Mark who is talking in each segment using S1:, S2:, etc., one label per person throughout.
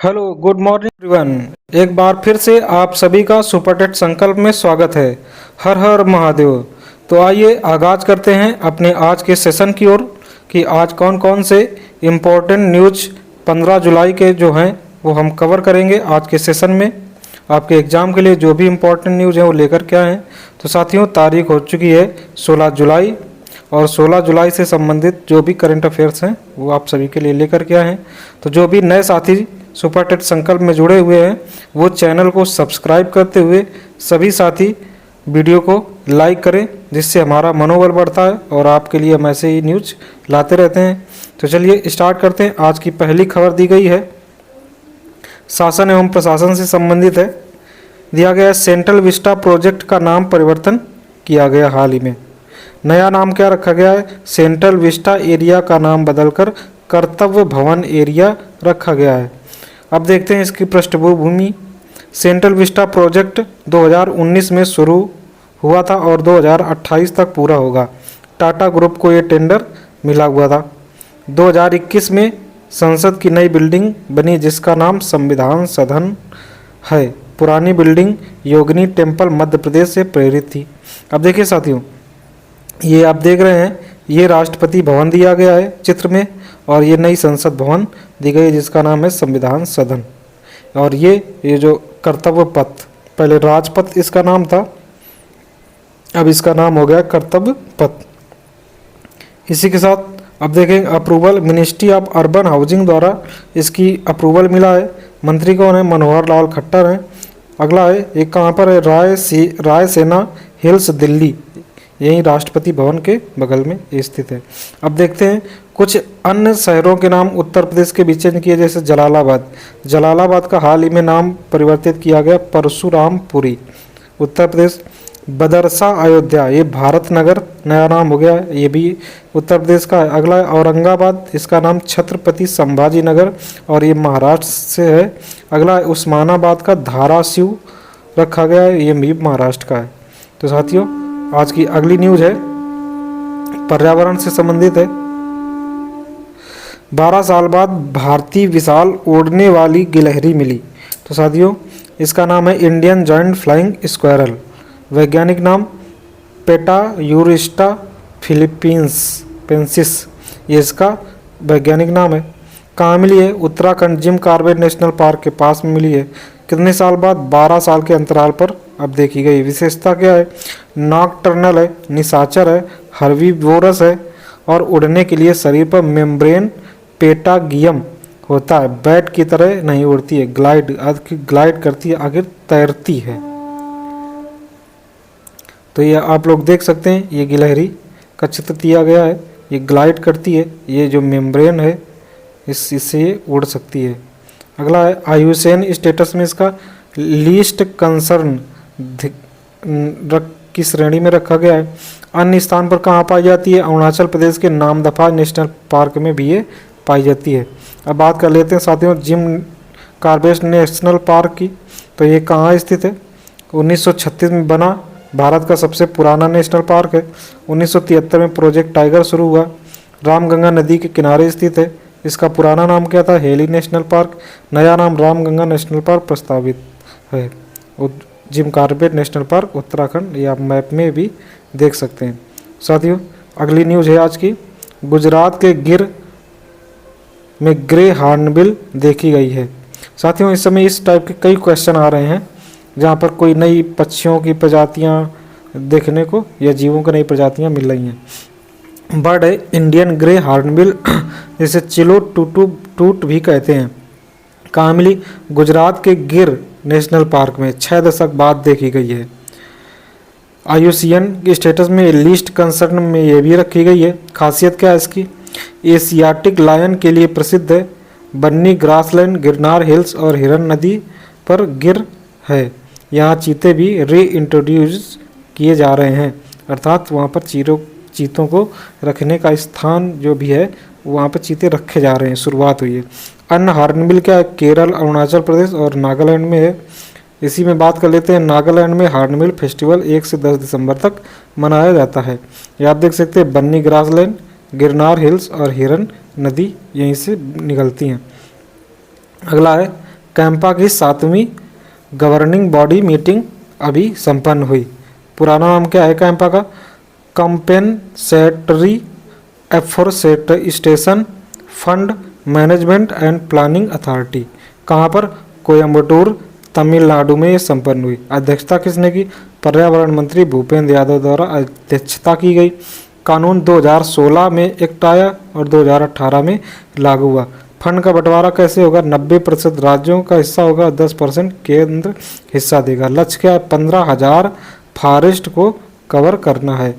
S1: Hello good morning everyone. एक बार फिर से आप सभी का सुपरटेट संकल्प में स्वागत है। हर हर महादेव। तो आइए आगाज करते हैं अपने आज के सेशन की ओर कि आज कौन कौन से इम्पोर्टेंट न्यूज 15 जुलाई के जो हैं वो हम कवर करेंगे आज के सेशन में। आपके एग्ज़ाम के लिए जो भी इम्पोर्टेंट न्यूज़ है वो लेकर के आए हैं। तो साथियों, तारीख हो चुकी है 16 जुलाई और 16 जुलाई से संबंधित जो भी करंट अफेयर्स हैं वो आप सभी के लिए लेकर के आए हैं। तो जो भी नए साथी सुपरटेट संकल्प में जुड़े हुए हैं वो चैनल को सब्सक्राइब करते हुए सभी साथी वीडियो को लाइक करें, जिससे हमारा मनोबल बढ़ता है और आपके लिए हम ऐसे ही न्यूज लाते रहते हैं। तो चलिए स्टार्ट करते हैं। आज की पहली खबर दी गई है, शासन एवं प्रशासन से संबंधित है। दिया गया है सेंट्रल विस्टा प्रोजेक्ट का नाम परिवर्तन किया गया हाल ही में। नया नाम क्या रखा गया है? सेंट्रल विस्टा एरिया का नाम बदलकर कर्तव्य भवन एरिया रखा गया है। अब देखते हैं इसकी पृष्ठभूमि। सेंट्रल विस्टा प्रोजेक्ट 2019 में शुरू हुआ था और 2028 तक पूरा होगा। टाटा ग्रुप को ये टेंडर मिला हुआ था। 2021 में संसद की नई बिल्डिंग बनी जिसका नाम संविधान सदन है। पुरानी बिल्डिंग योगिनी टेम्पल मध्य प्रदेश से प्रेरित थी। अब देखिए साथियों, ये आप देख रहे हैं, ये राष्ट्रपति भवन दिया गया है चित्र में और ये नई संसद भवन दी गई है जिसका नाम है संविधान सदन। और ये जो कर्तव्य पथ, पहले राजपथ इसका नाम था, अब इसका नाम हो गया कर्तव्य पथ। इसी के साथ अब देखें approval, ministry of urban housing द्वारा इसकी अप्रूवल मिला है। मंत्री कौन है? मनोहर लाल खट्टर हैं। अगला है, एक कहाँ पर है? रायसेना हिल्स दिल्ली, यही राष्ट्रपति भवन के बगल में स्थित है। अब देखते हैं कुछ अन्य शहरों के नाम उत्तर प्रदेश के बीच किए, जैसे जलालाबाद का हाल ही में नाम परिवर्तित किया गया परशुरामपुरी, उत्तर प्रदेश। बदरसा अयोध्या, ये भारत नगर नया नाम हो गया है, ये भी उत्तर प्रदेश का है। अगला है औरंगाबाद, इसका नाम छत्रपति संभाजी नगर और ये महाराष्ट्र से है। अगला है उस्मानाबाद का धाराशिव रखा गया है, ये भी महाराष्ट्र का है। तो साथियों, आज की अगली न्यूज है पर्यावरण से संबंधित है। 12 साल बाद भारतीय विशाल उड़ने वाली गिलहरी मिली। तो साथियों, इसका नाम है इंडियन जॉइंट फ्लाइंग स्क्वायरल। वैज्ञानिक नाम पेटायूरिस्टा फिलिपींसिस, ये इसका वैज्ञानिक नाम है। कहाँ मिली है? Uttarakhand Jim Corbett national park के पास में मिली है। कितने साल बाद? 12 साल के अंतराल पर अब देखी गई। विशेषता क्या है? नॉकटर्नल है, निशाचर है, हर्बीवोरस है और उड़ने के लिए शरीर पर मेम्ब्रेन पेटागियम होता है। बैट की तरह नहीं उड़ती है, ग्लाइड करती है, आगे तैरती है। तो ये आप लोग देख सकते हैं, ये गिलहरी का चित्र दिया गया है। ये ग्लाइड करती है, ये जो मेम्ब्रेन है इससे ये उड़ सकती है। अगला है आयुसेन स्टेटस में इसका लीस्ट कंसर्न की श्रेणी में रखा गया है। अन्य स्थान पर कहाँ पाई जाती है? अरुणाचल प्रदेश के नामदफा नेशनल पार्क में भी ये पाई जाती है। अब बात कर लेते हैं साथियों जिम कॉर्बेट नेशनल पार्क की। तो ये कहाँ स्थित है? 1936 में बना, भारत का सबसे पुराना नेशनल पार्क है। 1973 में प्रोजेक्ट टाइगर शुरू हुआ। रामगंगा नदी के किनारे स्थित है। इसका पुराना नाम क्या था? Heli national park. नया नाम रामगंगा नेशनल पार्क प्रस्तावित है। Jim Corbett national park Uttarakhand, ये आप मैप में भी देख सकते हैं। साथियों, अगली न्यूज़ है आज की, गुजरात के गिर में ग्रे हॉर्नबिल देखी गई है। साथियों, इस समय इस टाइप के कई क्वेश्चन आ रहे हैं जहाँ पर कोई नई पक्षियों की प्रजातियाँ देखने को या जीवों की नई प्रजातियाँ मिल रही हैं। बर्ड है इंडियन ग्रे हॉर्नबिल, जिसे चिलो टूट भी कहते हैं। कहाँ मिली? गुजरात के गिर नेशनल पार्क में 6 दशक बाद देखी गई है। IUCN के स्टेटस में लिस्ट कंसर्न में ये भी रखी गई है। खासियत क्या है इसकी? एशियाटिक लायन के लिए प्रसिद्ध है। बन्नी ग्रासलैंड, गिरनार हिल्स और हिरन नदी पर गिर है। यहाँ चीते भी री इंट्रोड्यूस किए जा रहे हैं, अर्थात वहाँ पर चीतों को रखने का स्थान जो भी है वहाँ पर चीते रखे जा रहे हैं, शुरुआत हुई है। अन्य हॉर्नबिल क्या है? केरल, अरुणाचल प्रदेश और नागालैंड में है। इसी में बात कर लेते हैं, नागालैंड में हॉर्नबिल फेस्टिवल 1 से 10 दिसंबर तक मनाया जाता है। ये आप देख सकते हैं, बन्नी ग्रासलैंड, गिरनार हिल्स और हिरन नदी यहीं से निकलती हैं। अगला है कैंपा की 7वीं गवर्निंग बॉडी मीटिंग अभी संपन्न हुई। पुराना नाम क्या है कैंपा का? Compensatory afforestation fund management and planning authority. कहाँ पर? कोयम्बटूर, तमिलनाडु में ये संपन्न हुई। अध्यक्षता किसने की? पर्यावरण मंत्री भूपेंद्र यादव द्वारा अध्यक्षता की गई। कानून 2016 में एक्ट आया और 2018 में लागू हुआ। फंड का बंटवारा कैसे होगा? 90% राज्यों का हिस्सा होगा, 10% केंद्र हिस्सा देगा। लक्ष्य क्या है? 15,000 फॉरेस्ट को कवर करना है।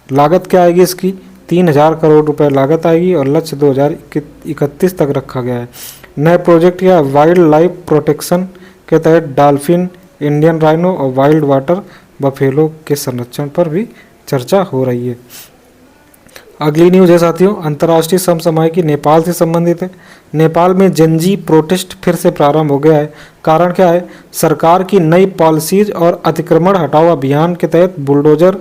S1: लागत क्या आएगी इसकी? 3,000 करोड़ रुपए लागत आएगी और लक्ष्य 2031 तक रखा गया है। नए प्रोजेक्ट क्या? वाइल्ड लाइफ प्रोटेक्शन के तहत डॉल्फिन, इंडियन राइनो और वाइल्ड वाटर बफेलो के संरक्षण पर भी चर्चा हो रही है। अगली न्यूज है साथियों, अंतर्राष्ट्रीय समसामयिकी नेपाल से संबंधित है। नेपाल में जनजी प्रोटेस्ट फिर से प्रारंभ हो गया है। कारण क्या है? सरकार की नई पॉलिसीज और अतिक्रमण हटाओ अभियान के तहत बुलडोजर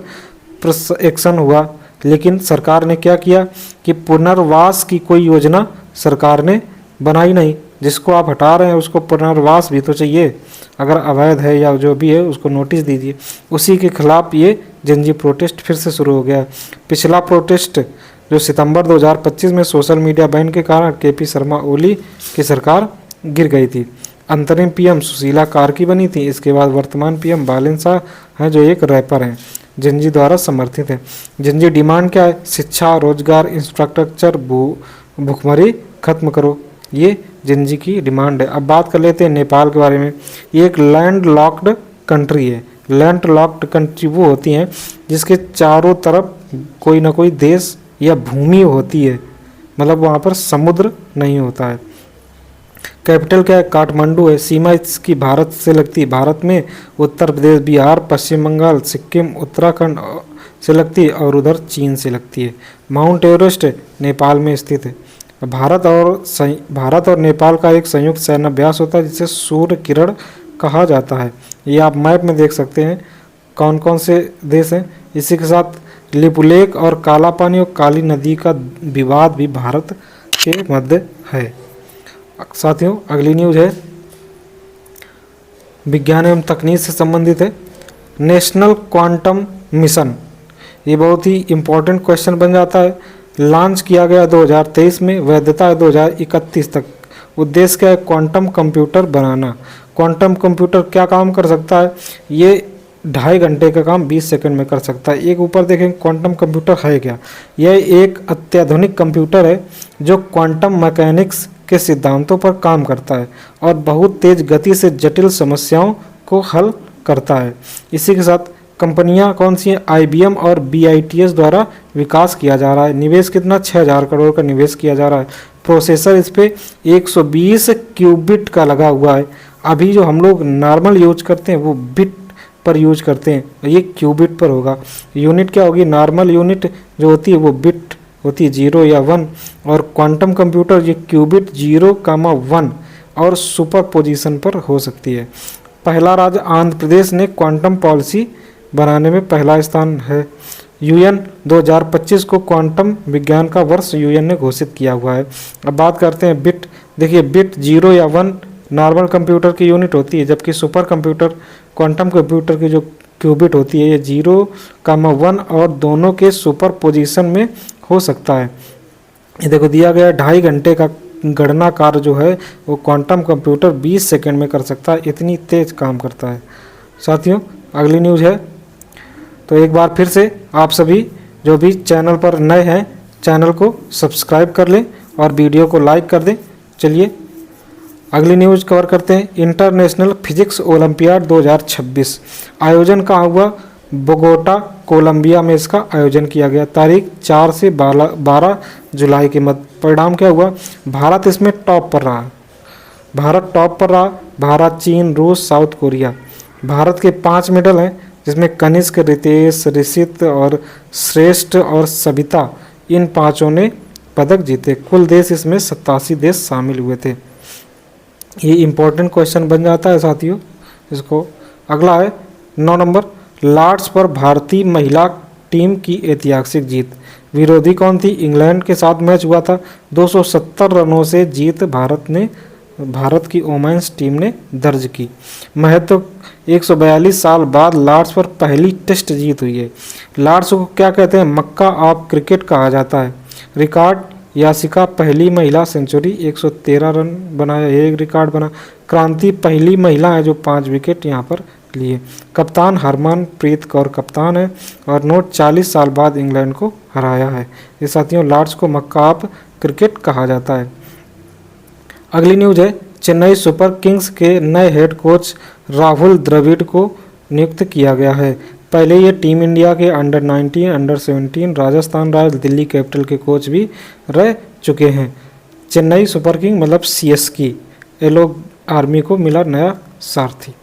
S1: एक्शन हुआ, लेकिन सरकार ने क्या किया कि पुनर्वास की कोई योजना सरकार ने बनाई नहीं। जिसको आप हटा रहे हैं उसको पुनर्वास भी तो चाहिए, अगर अवैध है या जो भी है उसको नोटिस दीजिए। उसी के खिलाफ ये जनजी प्रोटेस्ट फिर से शुरू हो गया। पिछला प्रोटेस्ट जो सितंबर 2025 में सोशल मीडिया बैन के कारण केपी शर्मा ओली की सरकार गिर गई थी। अंतरिम पीएम सुशीला कार्की बनी थी। इसके बाद वर्तमान पीएम बालन शाह हैं जो एक रैपर हैं, जनजी द्वारा समर्थित है। जनजी डिमांड क्या है? शिक्षा, रोजगार, इंफ्रास्ट्रक्चर, भूखमरी खत्म करो, ये जनजी की डिमांड है। अब बात कर लेते हैं नेपाल के बारे में। ये एक लैंड लॉक्ड कंट्री है। लैंड लॉक्ड कंट्री वो होती हैं जिसके चारों तरफ कोई ना कोई देश या भूमि होती है, मतलब वहाँ पर समुद्र नहीं होता है। कैपिटल क्या है? काठमांडू है। सीमा इसकी भारत से लगती है। भारत में उत्तर प्रदेश, बिहार, पश्चिम बंगाल, सिक्किम, उत्तराखंड से लगती है और उधर चीन से लगती है। माउंट एवरेस्ट नेपाल में स्थित है। भारत और नेपाल का एक संयुक्त सैन्याभ्यास होता है जिसे सूर्य किरण कहा जाता है। ये आप मैप में देख सकते हैं कौन कौन से देश हैं। इसी के साथ लिपुलेख और काला पानी और काली नदी का विवाद भी भारत के मध्य है। साथियों अगली न्यूज है विज्ञान एवं तकनीक से संबंधित है। नेशनल क्वांटम मिशन, ये बहुत ही इम्पोर्टेंट क्वेश्चन बन जाता है। लॉन्च किया गया 2023 में, वैधता है 2031 तक। उद्देश्य क्या है? क्वांटम कंप्यूटर बनाना। क्वांटम कंप्यूटर क्या काम कर सकता है? ये 2.5 घंटे का काम 20 सेकंड में कर सकता है। एक ऊपर देखें क्वांटम कंप्यूटर है क्या? यह एक अत्याधुनिक कंप्यूटर है जो क्वांटम मैकेनिक्स के सिद्धांतों पर काम करता है और बहुत तेज गति से जटिल समस्याओं को हल करता है। इसी के साथ कंपनियां कौन सी हैं? IBM और BITS द्वारा विकास किया जा रहा है। निवेश कितना? 6,000 करोड़ का निवेश किया जा रहा है। प्रोसेसर इस पे 120 क्यूबिट का लगा हुआ है। अभी जो हम लोग नॉर्मल यूज करते हैं वो बिट पर यूज करते हैं, ये क्यूबिट पर होगा। यूनिट क्या होगी? नॉर्मल यूनिट जो होती है वो बिट होती है 0 या 1, और क्वांटम कंप्यूटर ये क्यूबिट 0,1 और सुपर पोजीशन पर हो सकती है। पहला राज्य आंध्र प्रदेश ने क्वांटम पॉलिसी बनाने में पहला स्थान है। UN 2025 को क्वांटम विज्ञान का वर्ष UN ने घोषित किया हुआ है। अब बात करते हैं बिट। देखिए बिट 0 या 1 नॉर्मल कंप्यूटर की यूनिट होती है, जबकि सुपर कंप्यूटर क्वांटम कंप्यूटर की जो क्यूबिट होती है ये 0,1 और दोनों के सुपर पोजीशन में हो सकता है। ये देखो दिया गया 2.5 घंटे का गणना कार्य जो है वो क्वांटम कंप्यूटर 20 सेकंड में कर सकता है, इतनी तेज काम करता है। साथियों अगली न्यूज़ है, तो एक बार फिर से आप सभी जो भी चैनल पर नए हैं चैनल को सब्सक्राइब कर लें और वीडियो को लाइक कर दें। चलिए अगली न्यूज़ कवर करते हैं। इंटरनेशनल फिजिक्स ओलंपियाड 2026 आयोजन कहाँ हुआ? बोगोटा कोलंबिया में इसका आयोजन किया गया। तारीख 4 से 12 जुलाई के मध्य। परिणाम क्या हुआ? भारत इसमें टॉप पर रहा। भारत, चीन, रूस, साउथ कोरिया। भारत के 5 मेडल हैं जिसमें कनिष्क, रितेश, ऋषित और श्रेष्ठ और सविता इन 5 ने पदक जीते। कुल देश इसमें 87 देश शामिल हुए थे। ये इम्पोर्टेंट क्वेश्चन बन जाता है साथियों इसको। अगला है 9 नंबर, लॉर्ड्स पर भारतीय महिला टीम की ऐतिहासिक जीत। विरोधी कौन थी? इंग्लैंड के साथ मैच हुआ था। 270 रनों से जीत भारत ने भारत की वोमेन्स टीम ने दर्ज की। महत्व 142 साल बाद लॉर्ड्स पर पहली टेस्ट जीत हुई है। लॉर्ड्स को क्या कहते हैं? मक्का ऑफ क्रिकेट कहा जाता है। रिकॉर्ड, यासिका पहली महिला सेंचुरी 113 रन बनाया, एक रिकॉर्ड बना। क्रांति पहली महिला है जो 5 विकेट यहाँ पर लिए। कप्तान हरमनप्रीत कौर कप्तान है और नोट 40 साल बाद इंग्लैंड को हराया है। ये साथियों लॉर्ड्स को मक्का ऑफ क्रिकेट कहा जाता है। अगली न्यूज है, चेन्नई सुपर किंग्स के नए हेड कोच राहुल द्रविड़ को नियुक्त किया गया है। पहले ये टीम इंडिया के under 19, under 17, Rajasthan Royals, Delhi capital के कोच भी रह चुके हैं। चेन्नई सुपर किंग मतलब CSK, ये लोग आर्मी को मिला नया सारथी।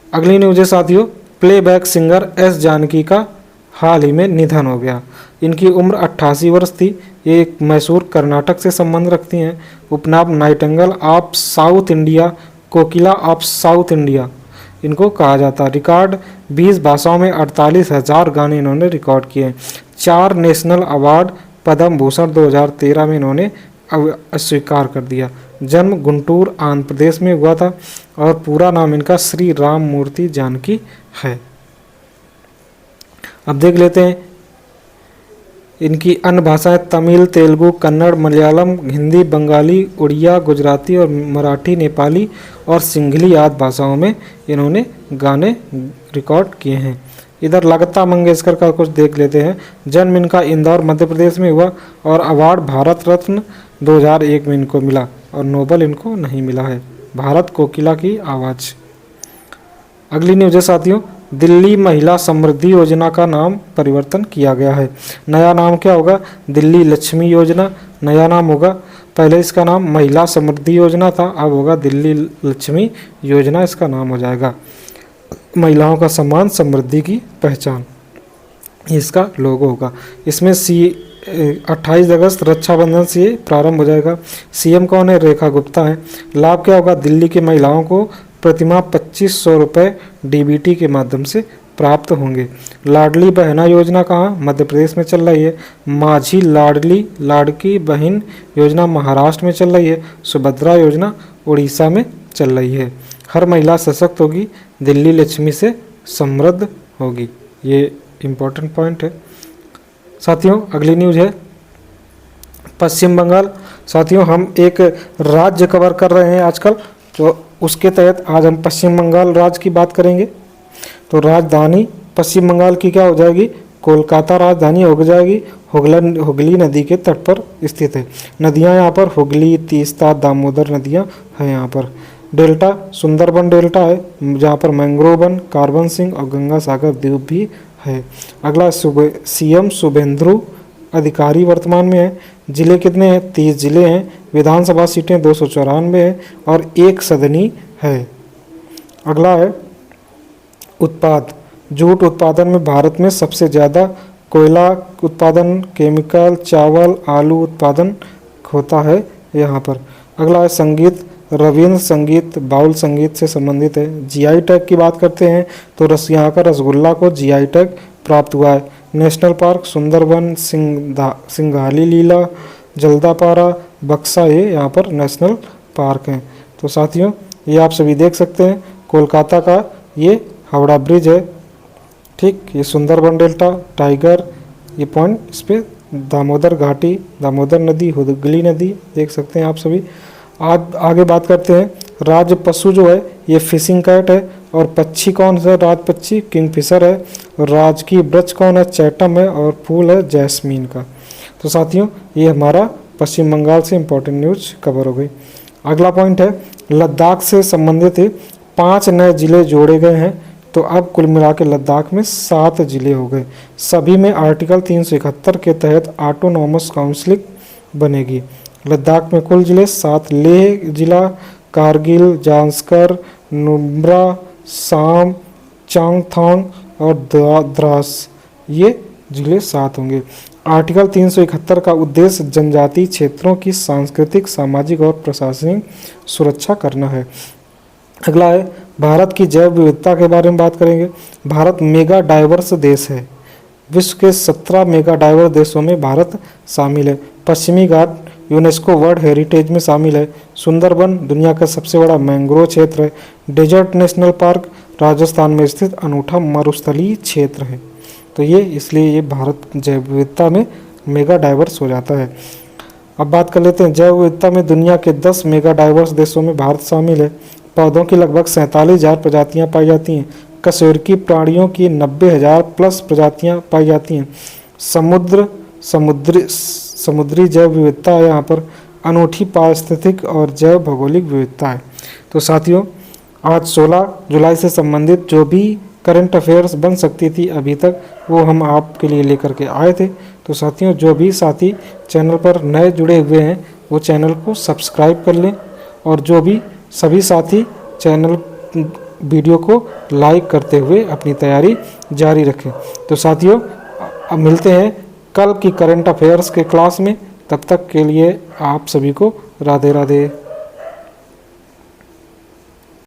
S1: अगली न्यूज है साथियों, प्लेबैक सिंगर S जानकी का हाल ही में निधन हो गया। इनकी उम्र 88 वर्ष थी। ये एक मैसूर कर्नाटक से संबंध रखती हैं। उपनाम Nightingale of south India, Kokila of south India इनको कहा जाता है। रिकॉर्ड 20 भाषाओं में 48,000 गाने इन्होंने रिकॉर्ड किए। 4 नेशनल अवार्ड, पद्म भूषण 2013 में इन्होंने अस्वीकार कर दिया। जन्म गुंटूर आंध्र प्रदेश में हुआ था और पूरा नाम इनका श्री राम मूर्ति जानकी है। अब देख लेते हैं इनकी अन्य भाषाएं, तमिल, तेलुगु, कन्नड़, मलयालम, हिंदी, बंगाली, उड़िया, गुजराती और मराठी, नेपाली और सिंघली आदि भाषाओं में इन्होंने गाने रिकॉर्ड किए हैं। इधर लता मंगेशकर का कुछ देख लेते हैं। जन्म इनका इंदौर मध्य प्रदेश में हुआ और अवार्ड भारत रत्न 2001 में इनको मिला और नोबल इनको नहीं मिला है। भारत कोकिला की आवाज़। अगली न्यूज है साथियों, दिल्ली महिला समृद्धि योजना का नाम परिवर्तन किया गया है। नया नाम क्या होगा? दिल्ली लक्ष्मी योजना नया नाम होगा। पहले इसका नाम महिला समृद्धि योजना था, अब होगा दिल्ली लक्ष्मी योजना, इसका नाम हो जाएगा। महिलाओं का सम्मान, समृद्धि की पहचान, इसका लोगो होगा। इसमें 28 अगस्त रक्षाबंधन से प्रारंभ हो जाएगा। CM कौन है? रेखा गुप्ता है। लाभ क्या होगा? दिल्ली की महिलाओं को प्रतिमाह 2500 रुपये DBT के माध्यम से प्राप्त होंगे। लाडली बहना योजना कहाँ? मध्य प्रदेश में चल रही है। माझी लाडली लाड़की बहन योजना महाराष्ट्र में चल रही है। सुभद्रा योजना उड़ीसा में चल रही है। हर महिला सशक्त होगी, दिल्ली लक्ष्मी से समृद्ध होगी। ये इम्पोर्टेंट पॉइंट है साथियों। अगली न्यूज है पश्चिम बंगाल। साथियों हम एक राज्य कवर कर रहे हैं आजकल, तो उसके तहत आज हम पश्चिम बंगाल राज्य की बात करेंगे। तो राजधानी पश्चिम बंगाल की क्या हो जाएगी? कोलकाता राजधानी हो जाएगी। हुगली नदी के तट पर स्थित है। नदियां यहाँ पर हुगली, तीस्ता, दामोदर नदियां हैं यहाँ पर। डेल्टा सुंदरबन डेल्टा है जहाँ पर मैंग्रोव वन, कार्बन सिंह और गंगा सागर द्वीप भी है। अगला CM शुभेंदु अधिकारी वर्तमान में है। जिले कितने हैं? 30 जिले हैं। विधानसभा सीटें 294 हैं और 1 सदनी है। अगला है उत्पाद। जूट उत्पादन में भारत में सबसे ज़्यादा कोयला उत्पादन, केमिकल, चावल, आलू उत्पादन होता है यहाँ पर। अगला है संगीत। रविंद्र संगीत बाउल संगीत से संबंधित है। GI टैग की बात करते हैं तो यहाँ का रसगुल्ला को GI टैग प्राप्त हुआ है। नेशनल पार्क सुंदरबन, सिंघाली लीला, जल्दापारा, बक्सा, ये यहाँ पर नेशनल पार्क हैं। तो साथियों ये आप सभी देख सकते हैं, कोलकाता का ये हावड़ा ब्रिज है, ठीक। ये सुंदरबन डेल्टा, टाइगर, ये पॉइंट, इस पर दामोदर घाटी, दामोदर नदी, हुगली नदी देख सकते हैं आप सभी। आज आगे बात करते हैं। राज्य पशु जो है ये फिशिंग कैट है और पक्षी कौन सा? राज पक्षी किंगफिशर है। और राजकीय वृक्ष कौन है? चैटम है। और फूल है जैस्मीन का। तो साथियों ये हमारा पश्चिम बंगाल से इम्पोर्टेंट न्यूज कवर हो गई। अगला पॉइंट है लद्दाख से संबंधित 5 नए जिले जोड़े गए हैं। तो अब कुल मिला के लद्दाख में 7 जिले हो गए। सभी में आर्टिकल 371 के तहत ऑटोनॉमस काउंसिल बनेगी। लद्दाख में कुल जिले 7, लेह जिला, कारगिल, जांस्कर, नुब्रा, साम, चांगथांग और द्रास, ये जिले 7 होंगे। आर्टिकल 371 का उद्देश्य जनजातीय क्षेत्रों की सांस्कृतिक, सामाजिक और प्रशासनिक सुरक्षा करना है। अगला है भारत की जैव विविधता के बारे में बात करेंगे। भारत मेगा डाइवर्स देश है। विश्व के 17 मेगा डाइवर्स देशों में भारत शामिल है। पश्चिमी घाट यूनेस्को वर्ल्ड हेरिटेज में शामिल है। सुंदरबन दुनिया का सबसे बड़ा मैंग्रोव क्षेत्र है। डेजर्ट नेशनल पार्क राजस्थान में स्थित अनूठा मरुस्थलीय क्षेत्र है। तो ये इसलिए ये भारत जैव विविधता में मेगा डाइवर्स हो जाता है। अब बात कर लेते हैं जैव विविधता में दुनिया के 10 मेगा डाइवर्स देशों में भारत शामिल है। पौधों की लगभग 47,000 प्रजातियां पाई जाती हैं। कशेरुकी प्राणियों की 90,000 प्लस प्रजातियां पाई जाती हैं। समुद्री जैव विविधता है यहाँ पर। अनूठी पारिस्थितिक और जैव भौगोलिक विविधता है। तो साथियों, आज 16 जुलाई से संबंधित जो भी करंट अफेयर्स बन सकती थी अभी तक, वो हम आपके लिए लेकर के आए थे। तो साथियों, जो भी साथी चैनल पर नए जुड़े हुए हैं वो चैनल को सब्सक्राइब कर लें, और जो भी सभी साथी चैनल वीडियो को लाइक करते हुए अपनी तैयारी जारी रखें। तो साथियों, अब मिलते हैं कल की करंट अफेयर्स के क्लास में। तब तक के लिए आप सभी को राधे राधे।